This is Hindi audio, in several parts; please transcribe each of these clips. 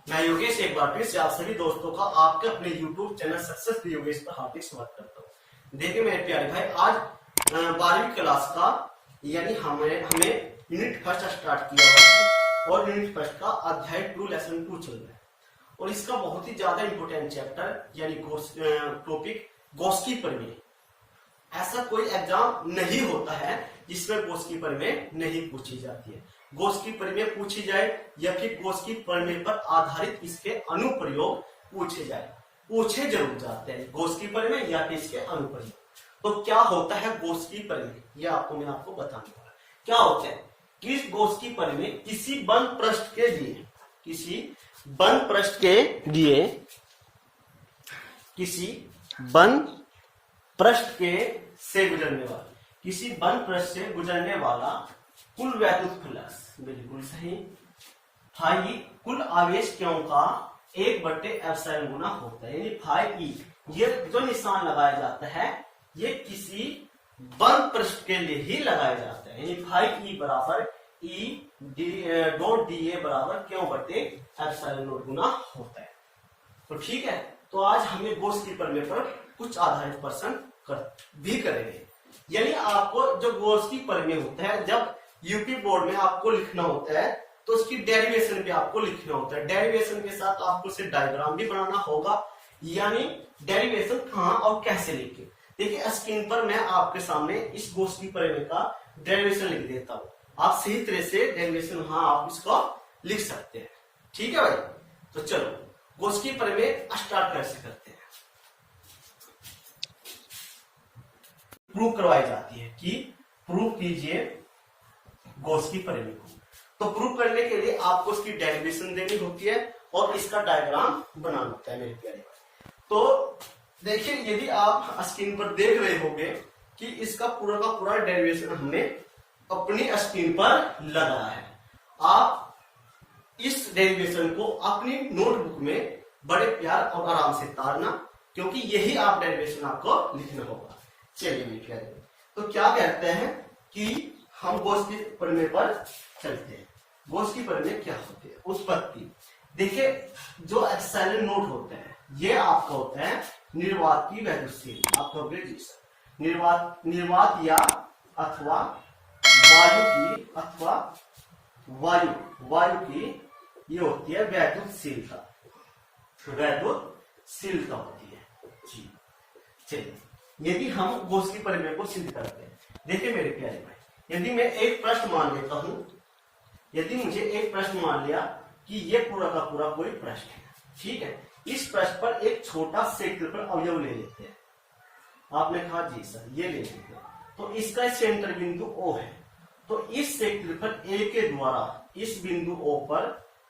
मैं योगेश एक बार फिर से आप सभी दोस्तों का आपके अपने YouTube चैनल सक्सेस योगेश पर हार्दिक स्वागत करता हूँ। देखिए मेरे प्यारे भाई, आज 12वीं क्लास का यानी हमें यूनिट फर्स्ट स्टार्ट किया हुआ है और यूनिट फर्स्ट का अध्याय 2 लेसन 2 चल रहा है और इसका बहुत ही ज्यादा इंपोर्टेंट चैप्टर यानी टॉपिक गोस्की प्रमेय। ऐसा कोई एग्जाम नहीं होता है जिसमें गोस्की प्रमेय नहीं पूछी जाती है। गोस्की प्रमेय पूछी जाए या फिर गोस्की प्रमेय पर आधारित इसके अनुप्रयोग पूछे जरूर जाते हैं। गोस्की प्रमेय या फिर इसके अनुप्रयोग। तो क्या होता है गोस्की प्रमेय, यह मैं आपको बताने वाला। क्या होता है कि इस गोस्की प्रमेय किसी बंद पृष्ठ से गुजरने वाला कुल वैद्युत फ्लक्स, बिल्कुल सही, फाई कुल आवेश क्यों का 1/ε गुना होता है। यानी फाई ई, ये जो निशान लगाया जाता है ये किसी बंद पृष्ठ के लिए ही लगाया जाता है। यानी फाई ई बराबर ई डॉट डी ए बराबर क्यों/ε0 गुना होता है। तो ठीक है, तो आज हमें गोस्की प्रमेय पर कुछ आधारित प्रश्न भी करेंगे। यानी आपको जो गोस्की प्रमेय होता है, जब यूपी बोर्ड में आपको लिखना होता है तो उसकी डेरिवेशन भी आपको लिखना होता है। डेरिवेशन के साथ आपको सिर्फ डायग्राम भी बनाना होगा, यानी डेरिवेशन कहाँ और कैसे लिखे। देखिए स्क्रीन पर मैं आपके सामने इस गोस्की प्रमेय का डेरिवेशन लिख देता हूँ। आप सही तरह से डेरिवेशन आप इसको लिख सकते हैं। ठीक है भाई, तो चलो गोस्की प्रमेय स्टार्ट कैसे करते हैं। प्रूव करवाई जाती है कि प्रूव कीजिए गोस्की प्रमेय को। तो प्रूव करने के लिए आपको इसकी डेरिवेशन देनी होती है और इसका डायग्राम बनाना होता है मेरे प्यारे भाई। तो देखिए, यदि आप स्क्रीन पर देख रहे होंगे कि इसका पूरा का पूरा डेरिवेशन हमने अपनी स्क्रीन पर लगाया है। आप इस डेरिवेशन को अपनी नोटबुक में बड़े प्यार और आराम से तारना, क्योंकि यही आप डेरिवेशन आपको लिखना होगा। चलिए मेरे प्यारे, तो क्या कहते हैं कि हम गोस्की प्रमेय पर चलते हैं। गोस्की प्रमेय क्या होती है? उत्पत्ति। देखिए, जो एप्सिलॉन नोट होता है ये आपका होता है निर्वात की वैद्युतशील, आप कहोगे जी सर, निर्वात या अथवा वायु की ये होती है वैद्युतशीलता होती है जी। चलिए, यदि हम गोस्की प्रमेय को सिद्ध करते हैं, देखिए मेरे प्यारे भाई, यदि मैं एक प्रश्न मान लेता हूं, यदि मुझे एक प्रश्न मान लिया कि ये पूरा का पूरा कोई प्रश्न है, ठीक है, इस प्रश्न पर एक छोटा क्षेत्रफल अवयव ले लेते हैं। आपने कहा जी सर ये ले लेते हैं, तो इसका सेंटर बिंदु O है। तो इस क्षेत्रफल A के द्वारा इस बिंदु O पर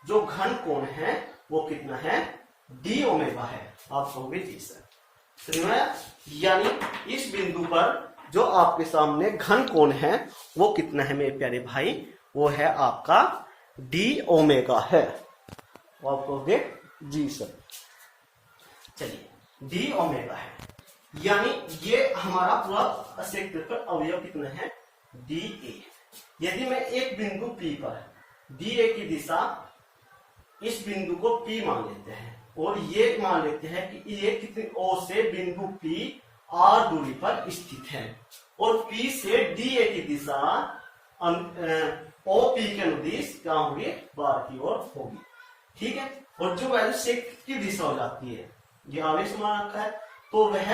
जो घन कोण है वो कितना है? d ओमेगा है। आप कहोगे जी सर, यानी इस बिंदु पर जो आपके सामने घन कोण है वो कितना है मेरे प्यारे भाई? वो है आपका d ओमेगा है। आप कहोगे जी सर। चलिए, d ओमेगा है, यानी ये हमारा पूरा क्षेत्रफल अवयव कितना है? dA। यदि मैं एक बिंदु P पर dA की दिशा, इस बिंदु को P मान लेते हैं और ये मान लेते हैं कि ये कितनी O से बिंदु P R दूरी पर स्थित है और P से DA की दिशा OP के अनुदिश क्या होगी? बाहर की ओर होगी। ठीक है, और जो वैल्यू क्षेत्र की दिशा हो जाती है, ये आवेश मान रखा है, तो वह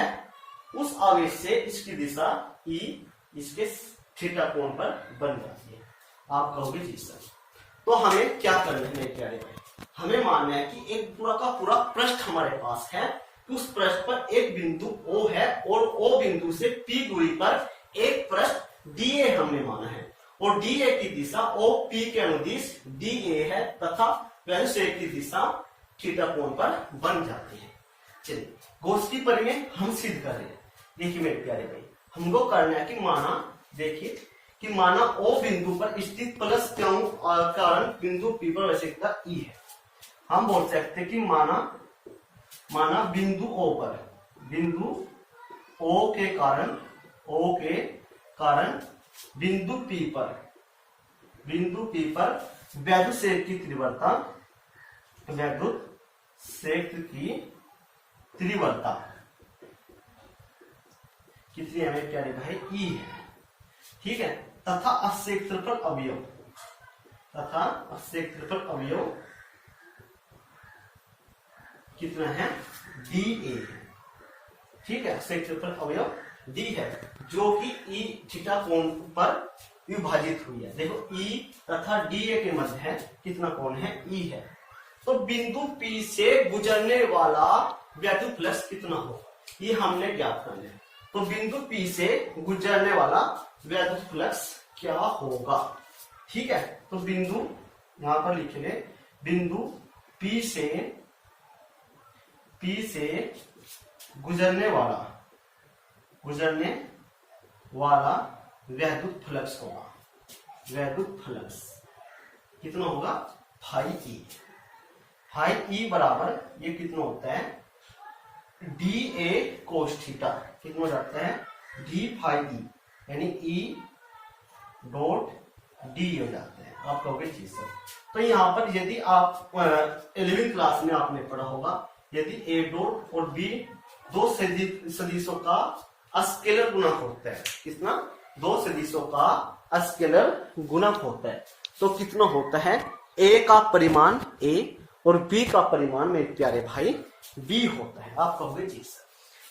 उस आवेश से इसकी दिशा E इसके थीटा कोण पर बन जाती है। आप कहोगे जी सर। तो हमें क्या करना है मेरे प्यारे भाई? हमें मानना है कि एक पूरा का पूरा पृष्ठ हमारे पास है, उस पृष्ठ पर एक बिंदु O है और O बिंदु से P दूरी पर एक पृष्ठ DA हमने माना है और DA की दिशा OP के अनुदिश DA है तथा वैल्यू से की दिशा थीटा कोण पर बन जाती है। चलिए, गोस्की प्रमेय हम सिद्ध कर रहे हैं। देखिए मेरे प्यारे भाई, हमको करना है कि माना O बिंदु पर स्थित प्लस क्यों कारण बिंदु P पर वैशिकता E है। हम बोल सकते हैं कि माना बिंदु O के कारण बिंदु P पर वैद्युत क्षेत्र की तीव्रता वैद्युत क्षेत्र की तीव्रता कितनी है मेरे प्यारे भाई, ई है। ठीक है, तथा क्षेत्रफल अवयव, तथा क्षेत्रफल अवयव कितना है, डी ए। ठीक है, क्षेत्रफल अवयव डी है, जो कि ई थीटा कोण पर विभाजित हुई है। देखो ई तथा डी ए के मध्य है कितना कोण है, ई है। तो बिंदु पी से गुजरने वाला वैद्युत फ्लक्स कितना होगा, ये हमने ज्ञात करना है। तो बिंदु पी से गुजरने वाला वैद्युत फ्लक्स क्या होगा। ठीक है, तो बिंदु यहां पर लिख ले, बिंदु पी से गुजरने वाला वैद्युत फ्लक्स होगा, वैद्युत फ्लक्स कितना होगा, फाई ई। फाई ई बराबर ये कितना होता है, डी ए कोस थीटा, कितना हो जाता है, डी फाई ई, यानी ई डॉट डी हो जाते हैं। आप कहोगे जी सर, तो यहाँ पर यदि आप 11वीं क्लास में आपने पढ़ा होगा, यदि ए डॉट और बी दो सदिशों का स्केलर गुणक होता है, कितना, दो सदिशों का स्केलर गुणक होता है, तो कितना होता है, ए का परिमाण ए और बी का परिमाण मेरे प्यारे भाई बी होता है। आप कहोगे जी सर,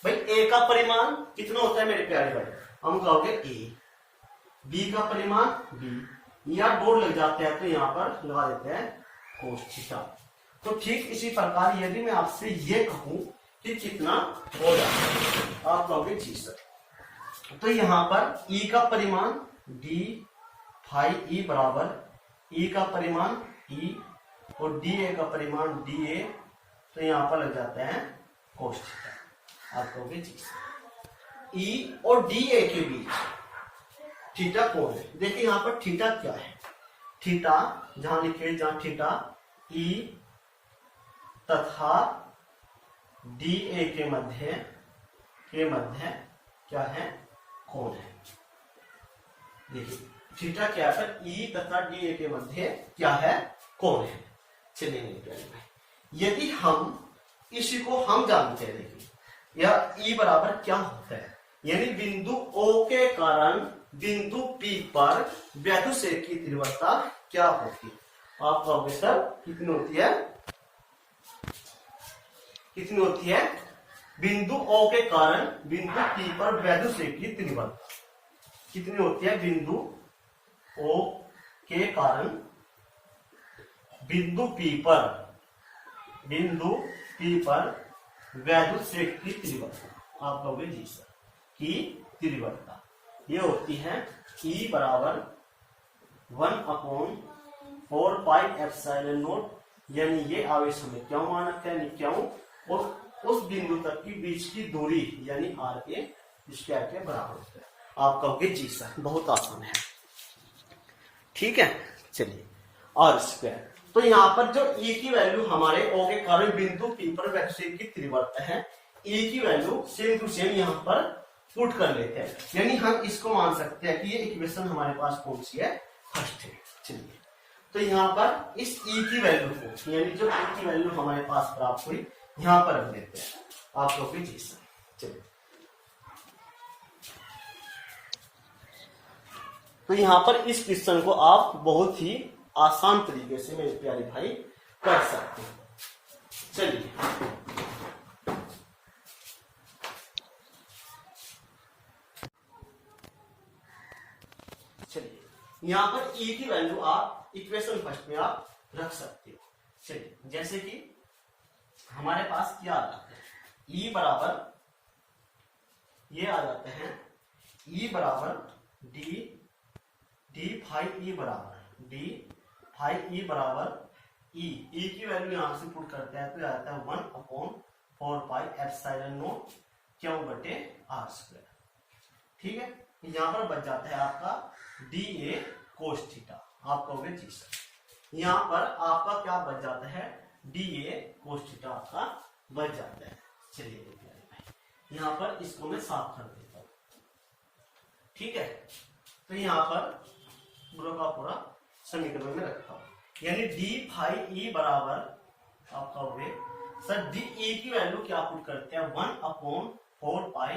भाई ए का परिमाण कितना होता है मेरे प्यारे भाई, हम कहोगे ए, बी का परिमाण बी, या डॉट लग जाते हैं तो यहाँ पर लगा देते हैं कोस थीटा। तो ठीक इसी प्रकार यदि मैं आपसे ये कहूं कि कितना हो जाता है, आप कहोगे जी सर, तो यहाँ पर ई का परिमाण डी फाई ई बराबर ई का परिमाण ई और डी ए का परिमाण डी ए, तो यहाँ पर लग जाता है कोस थीटा। आप कहोगे जी सर, ई और डी ए के बीच थीटा कोण है। देखिए यहाँ पर थीटा क्या है, थीटा जहां लिखे, जहां थीटा ई तथा डी ए के मध्य क्या है, कोण है। देखिए थीटा क्या है, ई तथा डी ए के मध्य क्या है, कोण है। चलिए यदि हम इसी को हम जानते हैं, देखिए यह ई बराबर क्या होता है, यानी बिंदु ओ के कारण बिंदु पी पर वैद्युत क्षेत्र की तीव्रता क्या होती है। आप कहोगे सर कितनी होती है, कितनी होती है, बिंदु ओ के कारण बिंदु पी पर वैद्युत क्षेत्र की तीव्रता कितनी होती है, बिंदु ओ के कारण बिंदु पी पर वैद्युत क्षेत्र की तीव्रता, आप कहोगे जी सर, की तीव्रता ये होती है E बराबर 1/4 पाई एप्सिलॉन नॉट, यानी ये आवेश हमें क्यों मानक है, क्यों, और उस बिंदु तक की बीच की दूरी यानी आर के स्क्वायर के बराबर होता है। आप कहोगे जी सर, बहुत आसान है। ठीक है, चलिए आर स्क्वायर, तो यहाँ पर जो E की वैल्यू हमारे O के कारण बिंदु P पर वैद्युत क्षेत्र की तीव्रता है, E की वैल्यू सेम टू सेम यहाँ पर पुट कर लेते हैं, यानी हम इसको मान सकते हैं कि ये इक्वेशन हमारे पास कौन सी है, फर्स्ट है। चलिए तो यहाँ पर इस E की वैल्यू को, यानी जो E की वैल्यू हमारे पास प्राप्त हुई, यहाँ पर रख देते हैं। आप लोग भी चलिए, तो यहाँ पर इस क्वेश्चन को आप बहुत ही आसान तरीके से मेरे प्यारे भाई कर सकते हैं। चलिए यहाँ पर E की वैल्यू आप इक्वेशन फर्स्ट में आप रख सकते हो। चलिए जैसे कि हमारे पास क्या आ जाता है, E बराबर ये आ जाते हैं, E बराबर डी फाई E बराबर E की वैल्यू यहां से पुट करते हैं तो आता है 1/4 पाई एप्सिलॉन नॉट क्यों बटे आर स्क्वायर। ठीक है, यहां पर बच जाता है आपका डी ए कोस थीटा। आप कहोगे जी सर, यहां पर आपका क्या बच जाता है, डी ए कोस थीटा आपका बच जाता है। चलिए यहां पर इसको मैं साफ कर देता हूं। ठीक है, तो यहां पर पूरा का पूरा समीकरण में रखता हूं, यानी डी फाई ई बराबर आप कहोगे सर डी ए की वैल्यू क्या पुट करते हैं 1/4 पाई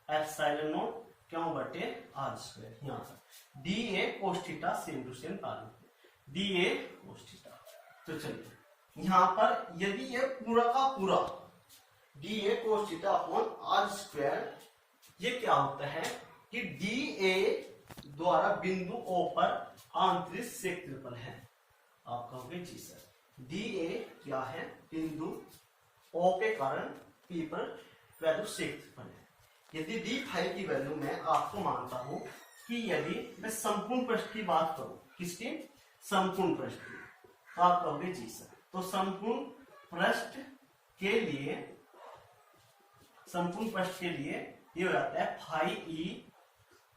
एप्सिलॉन नॉट क्यों बटे आर स्क्वायर। यहाँ पर d A cos theta same to same d A cos theta. तो चलिए यहाँ पर यदि ये पूरा का पूरा d A cos theta upon R square, ये क्या होता है कि डी ए द्वारा बिंदु O पर आंतरिक क्षेत्रफल है। आप कहोगे जी सर डी ए क्या है, बिंदु O के कारण P पर वैल्यू क्षेत्रफल है। यदि डी फाइव की वैल्यू मैं आपको मानता हूं कि यदि मैं संपूर्ण पृष्ठ की बात करूं, किसकी, संपूर्ण पृष्ठ की, तो आप कहोगे जी सर तो संपूर्ण पृष्ठ के लिए ये हो जाता है phi E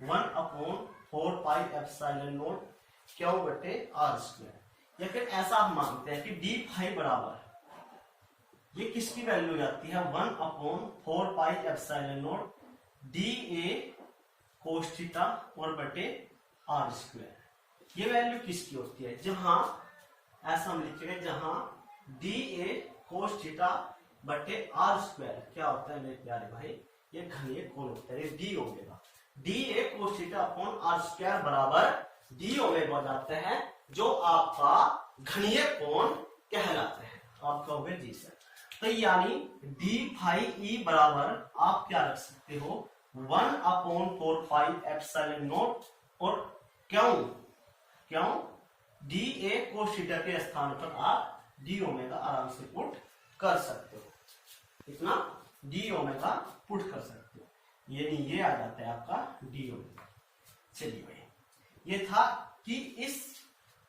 1/4 pi epsilon nought Q बटे आर स्क्वायर। या फिर ऐसा हम मानते हैं कि डी फाइव बराबर ये किसकी वैल्यू हो जाती है 1/4 pi epsilon not D A cos theta और बटे आर स्क्वायर। ये वैल्यू किसकी होती है, जहां ऐसा हम लिखेंगे जहां डी ए कोस थीटा बटे आर स्क्वायर क्या होता है मेरे प्यारे भाई, ये घनीय कोण होता है d omega. D A cos theta upon R square बराबर डी ओमेगा हो जाता है, जो आपका घनीय कोण कहलाता है। आप कहोगे जी सर तो यानी डी फाई ई बराबर आप क्या रख सकते हो 1/4 पाई एप्सिलॉन नॉट और क्यों डी ए कोस थीटा के स्थान पर आप डी ओमेगा आराम से पुट कर सकते हो, इतना डी ओमेगा पुट कर सकते हो, यानी ये आ जाता है आपका डी ओमेगा। चलिए भाई ये था कि इस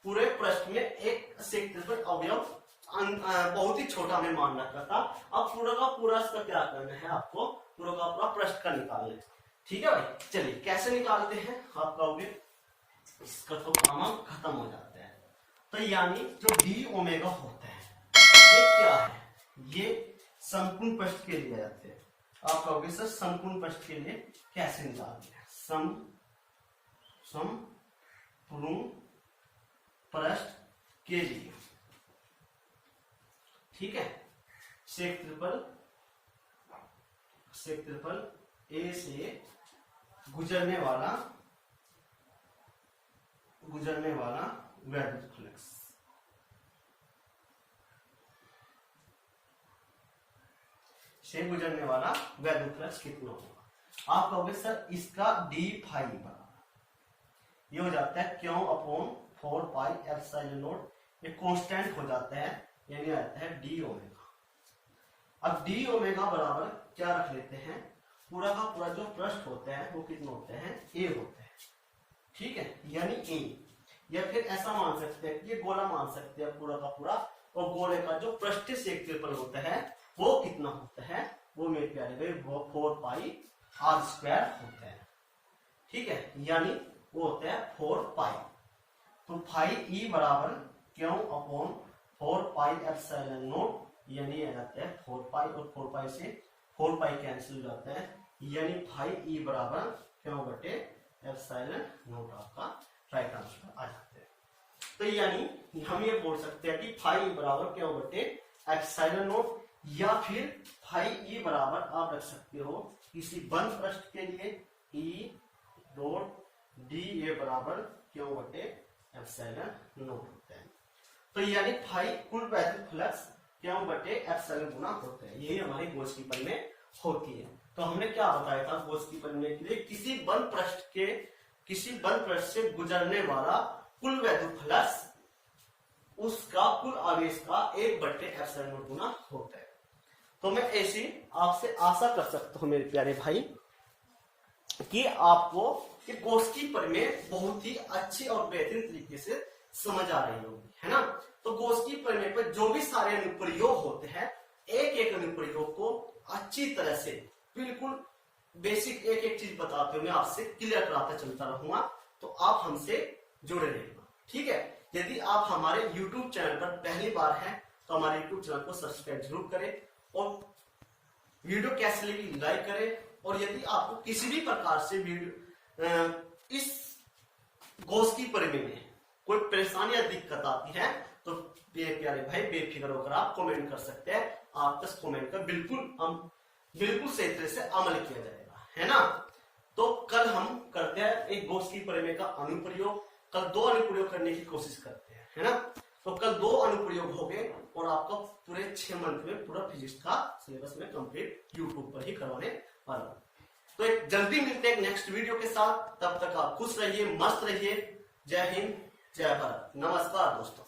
पूरे पृष्ठ में एक क्षेत्रफल अवयव बहुत ही छोटा हमें मानना था। अब पूरा का पूरा इसका क्या करना है, आपको पूरा का पूरा पृष्ठ का निकालना है। ठीक है भाई, चलिए कैसे निकालते हैं, आप कहोगे इसका तो काम खत्म हो जाता है। तो यानी जो डी ओमेगा होता है ये क्या है, ये संपूर्ण पृष्ठ के लिए जाते हैं। आप कहोगे सर संपूर्ण पृष्ठ के लिए कैसे निकालते हैं, संपूर्ण पृष्ठ के लिए, ठीक है, क्षेत्रफल ए से गुजरने वाला वैद्युत फ्लक्स, से गुजरने वाला वैद्युत फ्लक्स कितना होगा। आप कहोगे सर इसका डी फाइव बराबर ये हो जाता है क्यों अपॉन 4 पाई एप्सिलॉन नॉट, ये कांस्टेंट हो जाता है, यानी आता है डी ओमेगा। अब डी ओमेगा बराबर क्या रख लेते हैं, पूरा का पूरा जो पृष्ठ होता है वो कितना होता है, ए होता है, ठीक है, यानी ए। या फिर ऐसा मान सकते हैं कि ये गोला मान सकते हैं पूरा का पूरा, और गोले का जो पृष्ठीय क्षेत्रफल होता है वो कितना होता है, वो मेरे प्यारे भाई वो 4 पाई आर स्क्वायर होता है, ठीक है, यानी वो होता है 4 पाई। तो फाई ई बराबर क्यों अपॉन 4 पाई एप्सिलॉन नॉट, यानी आ जाता है 4 पाई और 4 पाई से 4 पाई कैंसिल हो जाता है, यानी फाई ई बराबर क्यों बटे एप्सिलॉन नॉट आपका राइट आंसर आ जाता है। तो यानी हम ये बोल सकते हैं कि फाई ई बराबर क्यों बटे एप्सिलॉन नॉट, या फिर फाई ई बराबर आप रख सकते हो किसी बंद पृष्ठ के लिए ई डॉट डी ए बराबर क्यों बटे एप्सिलॉन नॉट होता है। तो यानी फाई कुल वैद्युत फ्लक्स क्यों बटे एप्सिलॉन गुना होता है, यही हमारी गोस कीपर में होती है। तो हमने क्या बताया था गोस कीपर में के लिए किसी बंद पृष्ठ से गुजरने वाला कुल वैद्युत फ्लक्स उसका कुल आवेश का 1/एप्सिलॉन नॉट गुना होता है। तो मैं ऐसी आपसे आशा कर सकता हूं मेरे प्यारे भाई कि आपको ये गोस कीपर में बहुत ही अच्छी और बेहतरीन तरीके से समझ आ रही होगी, है ना। तो गोस कीपर में पर जो भी सारे अनुप्रयोग होते हैं, एक एक अनुप्रयोग को अच्छी तरह से बिल्कुल बेसिक एक एक चीज बताते हुए मैं आपसे क्लियर कराता चलता रहूंगा, तो आप हमसे जुड़े रहिएगा, ठीक है। यदि आप हमारे YouTube चैनल पर पहली बार हैं तो हमारे YouTube चैनल को सब्सक्राइब जरूर करें, और वीडियो कैसे लगी लाइक करें, और यदि आपको किसी भी प्रकार से वीडियो इस गोस कीपर में कोई परेशानी या दिक्कत आती है तो प्यारे भाई बेफिक्र होकर आप कमेंट कर सकते हैं। आपका कमेंट का बिल्कुल सही तरह से अमल किया जाएगा, है ना। तो कल हम करते हैं एक गोष्ठी प्रमेय का अनुप्रयोग। कल 2 अनुप्रयोग करने की कोशिश करते हैं, है ना। तो कल 2 अनुप्रयोग हो गए और आपका पूरे 6 मंथ में पूरा फिजिक्स का सिलेबस में कंप्लीट यूट्यूब पर ही करवाने वाला हूं। तो एक जल्दी मिलते हैं नेक्स्ट वीडियो के साथ। तब तक आप खुश रहिए, मस्त रहिए। जय हिंद, जय भारत। नमस्कार दोस्तों।